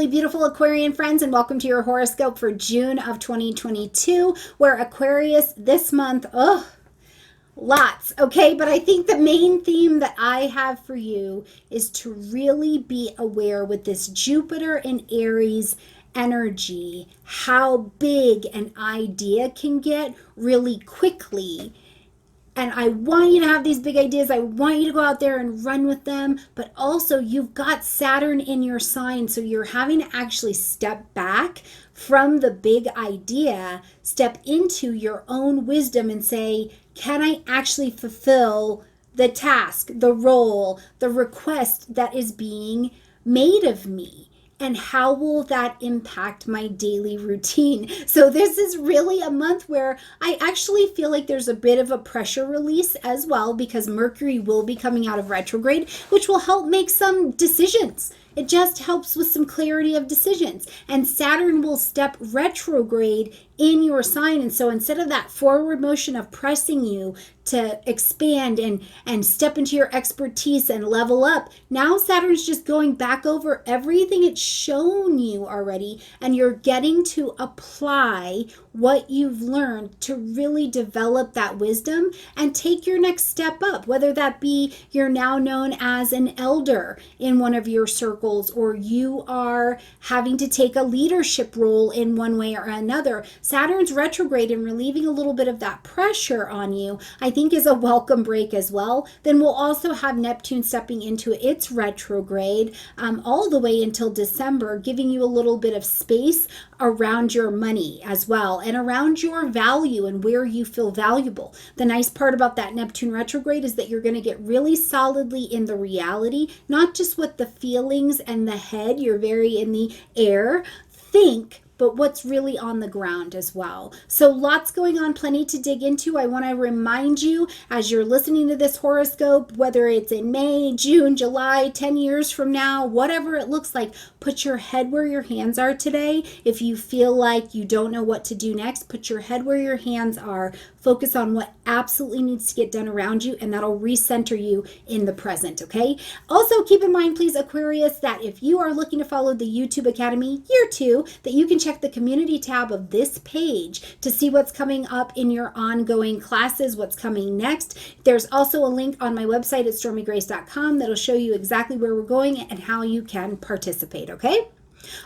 lovely, beautiful Aquarian friends, and welcome to your horoscope for June of 2022, where Aquarius this month, lots, okay? But I think the main theme that I have for you is to really be aware with this Jupiter and Aries energy, how big an idea can get really quickly. And I want you to have these big ideas. I want you to go out there and run with them. But also, you've got Saturn in your sign. So you're having to actually step back from the big idea, step into your own wisdom and say, can I actually fulfill the task, the role, the request that is being made of me? And how will that impact my daily routine? So this is really a month where I actually feel like there's a bit of a pressure release as well, because Mercury will be coming out of retrograde, which will help make some decisions. It just helps with some clarity of decisions. And Saturn will step retrograde in your sign. And so instead of that forward motion of pressing you to expand and step into your expertise and level up, now Saturn's just going back over everything it's shown you already, and you're getting to apply what you've learned to really develop that wisdom and take your next step up, whether that be you're now known as an elder in one of your circles, or you are having to take a leadership role in one way or another. Saturn's retrograde and relieving a little bit of that pressure on you, I think, is a welcome break as well. Then we'll also have Neptune stepping into its retrograde all the way until December, giving you a little bit of space around your money as well, and around your value and where you feel valuable. The nice part about that Neptune retrograde is that you're going to get really solidly in the reality, not just with the feelings and the head, you're very in the air, but what's really on the ground as well. So lots going on, plenty to dig into. I want to remind you, as you're listening to this horoscope, whether it's in May, June, July, 10 years from now, whatever it looks like, put your head where your hands are today. If you feel like you don't know what to do next, put your head where your hands are. Focus on what absolutely needs to get done around you, and that'll recenter you in the present, okay? Also, keep in mind, please, Aquarius, that if you are looking to follow the YouTube Academy Year 2, that you can check the community tab of this page to see what's coming up in your ongoing classes, what's coming next. There's also a link on my website at stormiegrace.com that'll show you exactly where we're going and how you can participate, okay?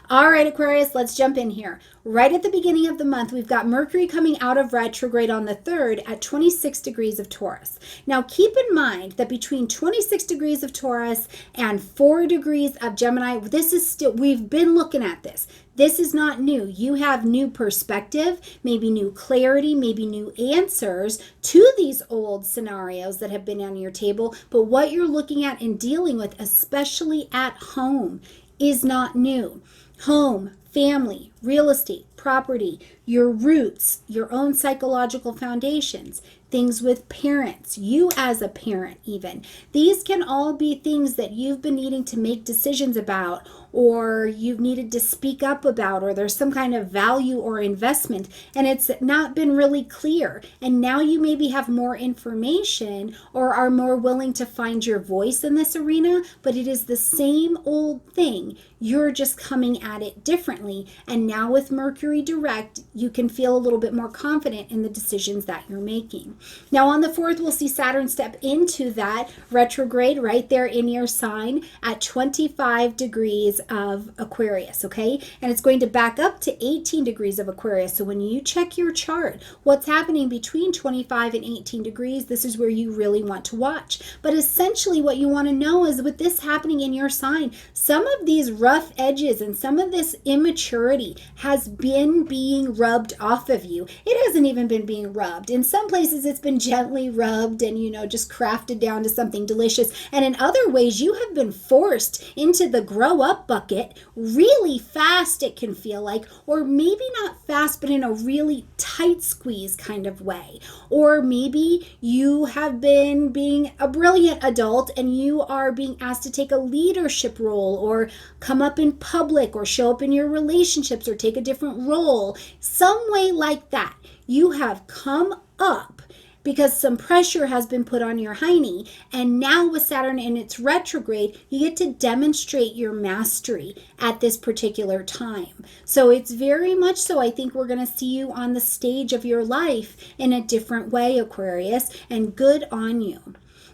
All right, Aquarius, let's jump in here. Right at the beginning of the month, we've got Mercury coming out of retrograde on the 3rd at 26 degrees of Taurus. Now, keep in mind that between 26 degrees of Taurus and 4 degrees of Gemini, this is still, we've been looking at this. This is not new. You have new perspective, maybe new clarity, maybe new answers to these old scenarios that have been on your table. But what you're looking at and dealing with, especially at home, is not new. Home, family, real estate, property, your roots, your own psychological foundations, things with parents, you as a parent even. These can all be things that you've been needing to make decisions about, or you've needed to speak up about, or there's some kind of value or investment and it's not been really clear. And now you maybe have more information or are more willing to find your voice in this arena, but it is the same old thing. You're just coming at it differently. And now with Mercury Direct, you can feel a little bit more confident in the decisions that you're making. Now on the 4th, we'll see Saturn step into that retrograde right there in your sign at 25 degrees of Aquarius, okay? And it's going to back up to 18 degrees of Aquarius. So when you check your chart, what's happening between 25 and 18 degrees, this is where you really want to watch. But essentially what you want to know is, with this happening in your sign, some of these rough edges and some of this immaturity has been being rubbed off of you. It hasn't even been being rubbed. In some places it's been gently rubbed and, just crafted down to something delicious. And in other ways, you have been forced into the grow up bucket really fast, it can feel like, or maybe not fast, but in a really tight squeeze kind of way. Or maybe you have been being a brilliant adult and you are being asked to take a leadership role, or come up in public, or show up in your relationships, or take a different role, some way like that. You have come up because some pressure has been put on your hiney. And now with Saturn in its retrograde, you get to demonstrate your mastery at this particular time. So it's very much so, I think we're going to see you on the stage of your life in a different way, Aquarius, and good on you.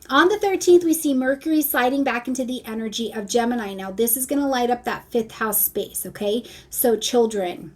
On the 13th, we see Mercury sliding back into the energy of Gemini. Now, this is going to light up that 5th house space, okay? So children,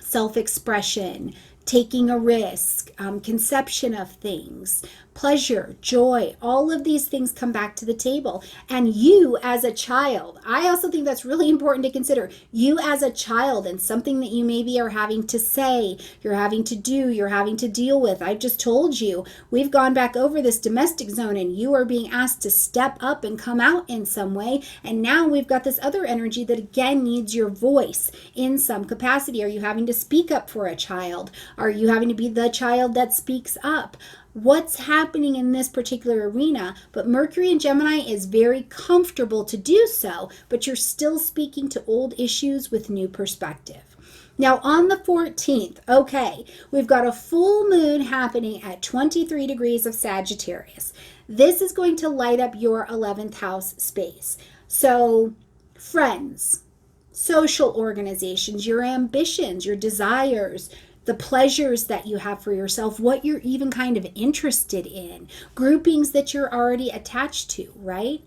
self-expression, taking a risk, conception of things, pleasure, joy, all of these things come back to the table. And you as a child, I also think that's really important to consider. You as a child and something that you maybe are having to say, you're having to do, you're having to deal with. I just told you, we've gone back over this domestic zone and you are being asked to step up and come out in some way. And now we've got this other energy that again needs your voice in some capacity. Are you having to speak up for a child? Are you having to be the child that speaks up? What's happening in this particular arena? But Mercury in Gemini is very comfortable to do so, but you're still speaking to old issues with new perspective. Now on the 14th, okay, we've got a full moon happening at 23 degrees of Sagittarius. This is going to light up your 11th house space. So friends, social organizations, your ambitions, your desires, the pleasures that you have for yourself, what you're even kind of interested in, groupings that you're already attached to, right?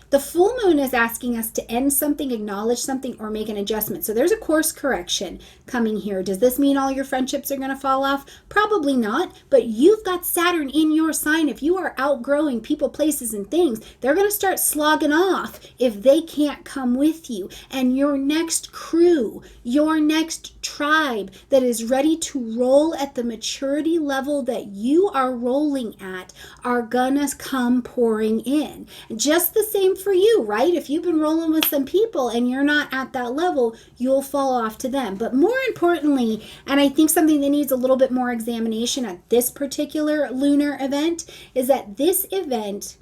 The full moon is asking us to end something, acknowledge something, or make an adjustment. So there's a course correction coming here. Does this mean all your friendships are going to fall off? Probably not, but you've got Saturn in your sign. If you are outgrowing people, places, and things, they're going to start slogging off if they can't come with you. And your next crew, your next tribe that is ready to roll at the maturity level that you are rolling at are gonna come pouring in. Just the same for you, right? If you've been rolling with some people and you're not at that level, you'll fall off to them. But more importantly, and I think something that needs a little bit more examination at this particular lunar event, is that this event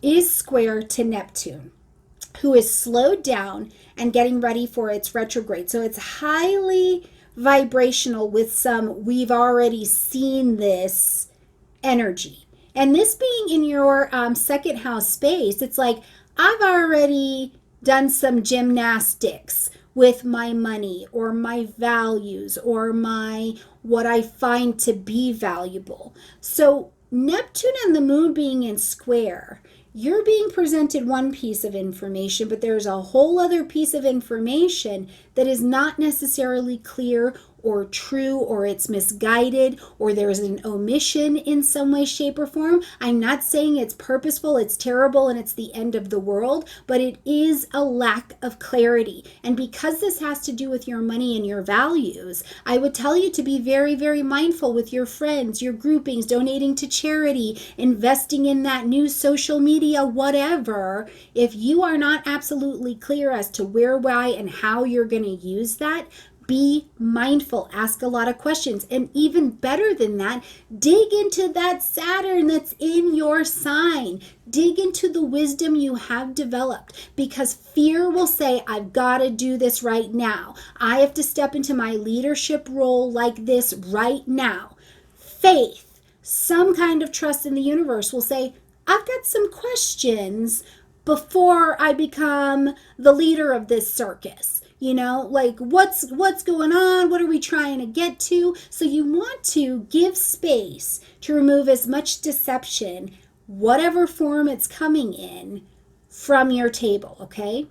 is square to Neptune, who is slowed down and getting ready for its retrograde. So it's highly vibrational with some we've already seen this energy. And this being in your second house space, it's like, I've already done some gymnastics with my money or my values or my what I find to be valuable. So Neptune and the moon being in square, you're being presented one piece of information, but there's a whole other piece of information that is not necessarily clear or true, or it's misguided, or there's an omission in some way, shape, or form. I'm not saying it's purposeful, it's terrible, and it's the end of the world, but it is a lack of clarity. And because this has to do with your money and your values, I would tell you to be very, very mindful with your friends, your groupings, donating to charity, investing in that new social media, whatever. If you are not absolutely clear as to where, why, and how you're going to use that, be mindful, ask a lot of questions, and even better than that, dig into that Saturn that's in your sign. Dig into the wisdom you have developed, because fear will say, I've got to do this right now. I have to step into my leadership role like this right now. Faith, some kind of trust in the universe will say, I've got some questions before I become the leader of this circus. You know, like what's going on? What are we trying to get to? So you want to give space to remove as much deception, whatever form it's coming in, from your table, okay?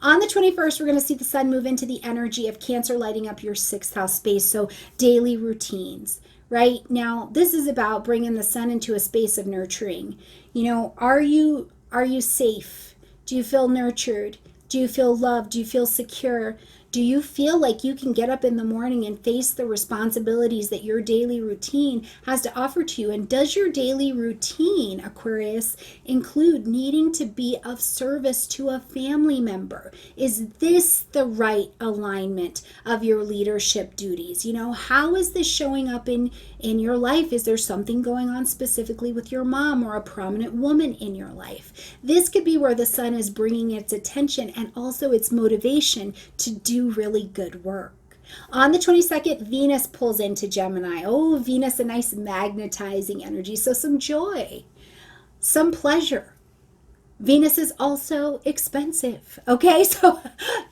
On the 21st, we're going to see the sun move into the energy of Cancer, lighting up your 6th house space, so daily routines. Right now, this is about bringing the sun into a space of nurturing. You know, are you safe? Do you feel nurtured? Do you feel loved? Do you feel secure? Do you feel like you can get up in the morning and face the responsibilities that your daily routine has to offer to you? And does your daily routine, Aquarius, include needing to be of service to a family member? Is this the right alignment of your leadership duties? You know, how is this showing up in your life? Is there something going on specifically with your mom or a prominent woman in your life? This could be where the sun is bringing its attention and also its motivation to do really good work. On the 22nd, Venus pulls into Gemini. Oh, Venus, a nice magnetizing energy. So some joy, some pleasure. Venus is also expensive, okay? So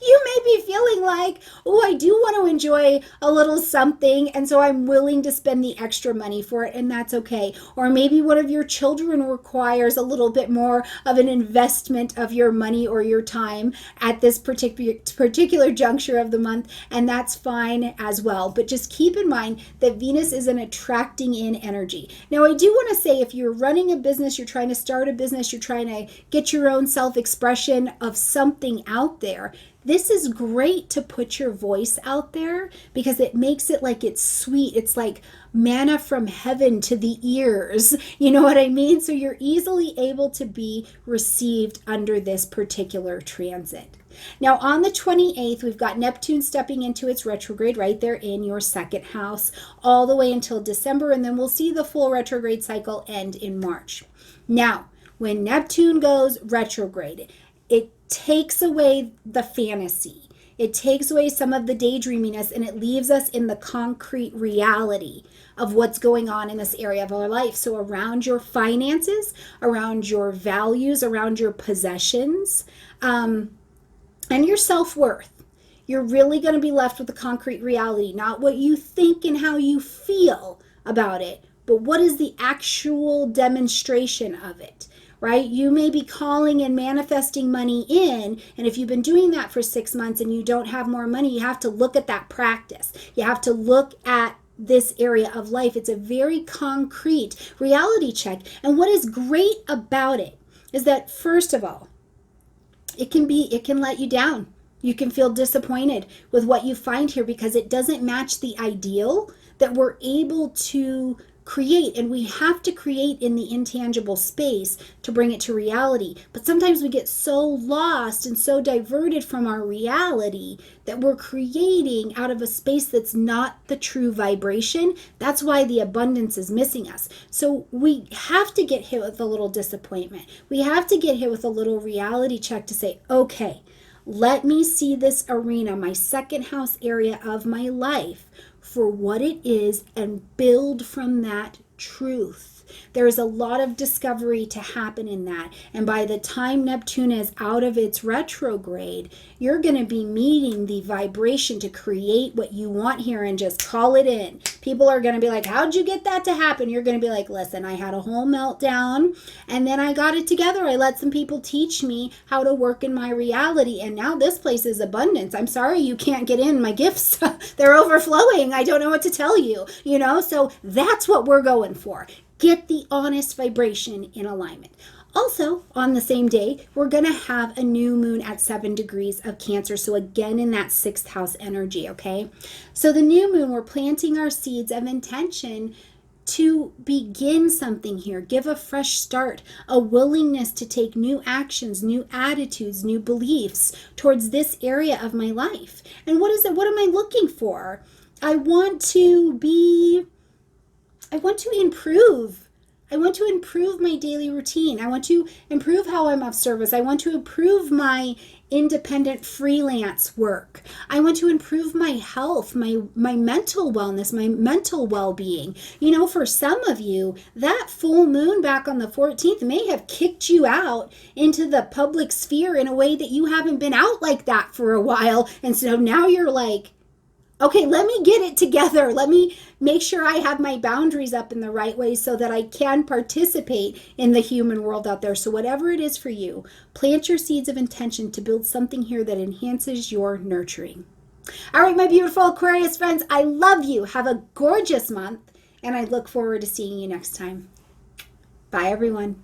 you may be feeling like, oh, I do want to enjoy a little something, and so I'm willing to spend the extra money for it, and that's okay. Or maybe one of your children requires a little bit more of an investment of your money or your time at this particular juncture of the month, and that's fine as well. But just keep in mind that Venus is an attracting in energy. Now, I do want to say, if you're running a business, you're trying to start a business, you're trying to get your own self-expression of something out there, this is great to put your voice out there because it makes it like it's sweet. It's like manna from heaven to the ears. You know what I mean? So you're easily able to be received under this particular transit. Now, on the 28th, we've got Neptune stepping into its retrograde right there in your second house all the way until December, and then we'll see the full retrograde cycle end in March. Now, when Neptune goes retrograde, it takes away the fantasy. It takes away some of the daydreaminess, and it leaves us in the concrete reality of what's going on in this area of our life. So around your finances, around your values, around your possessions, and your self-worth, you're really going to be left with the concrete reality, not what you think and how you feel about it, but what is the actual demonstration of it. Right? You may be calling and manifesting money in, and if you've been doing that for 6 months and you don't have more money, you have to look at that practice. You have to look at this area of life. It's a very concrete reality check. And what is great about it is that, first of all, it can let you down. You can feel disappointed with what you find here because it doesn't match the ideal that we're able to create, and we have to create in the intangible space to bring it to reality. But sometimes we get so lost and so diverted from our reality that we're creating out of a space that's not the true vibration. That's why the abundance is missing us. So we have to get hit with a little disappointment. We have to get hit with a little reality check to say, okay, let me see this arena, my second house area of my life, for what it is and build from that truth. There is a lot of discovery to happen in that. And by the time Neptune is out of its retrograde, you're going to be meeting the vibration to create what you want here and just call it in. People are going to be like, how'd you get that to happen? You're going to be like, listen, I had a whole meltdown and then I got it together. I let some people teach me how to work in my reality. And now this place is abundance. I'm sorry you can't get in. My gifts, they're overflowing. I don't know what to tell you, so that's what we're going for. Get the honest vibration in alignment. Also, on the same day, we're going to have a new moon at 7 degrees of Cancer. So again, in that 6th house energy, okay? So the new moon, we're planting our seeds of intention to begin something here, give a fresh start, a willingness to take new actions, new attitudes, new beliefs towards this area of my life. And what is it? What am I looking for? I want to improve. I want to improve my daily routine. I want to improve how I'm of service. I want to improve my independent freelance work. I want to improve my health, my mental wellness, my mental well-being. For some of you, that full moon back on the 14th may have kicked you out into the public sphere in a way that you haven't been out like that for a while. And so now you're like, okay, let me get it together. Let me make sure I have my boundaries up in the right way so that I can participate in the human world out there. So whatever it is for you, plant your seeds of intention to build something here that enhances your nurturing. All right, my beautiful Aquarius friends, I love you. Have a gorgeous month, and I look forward to seeing you next time. Bye, everyone.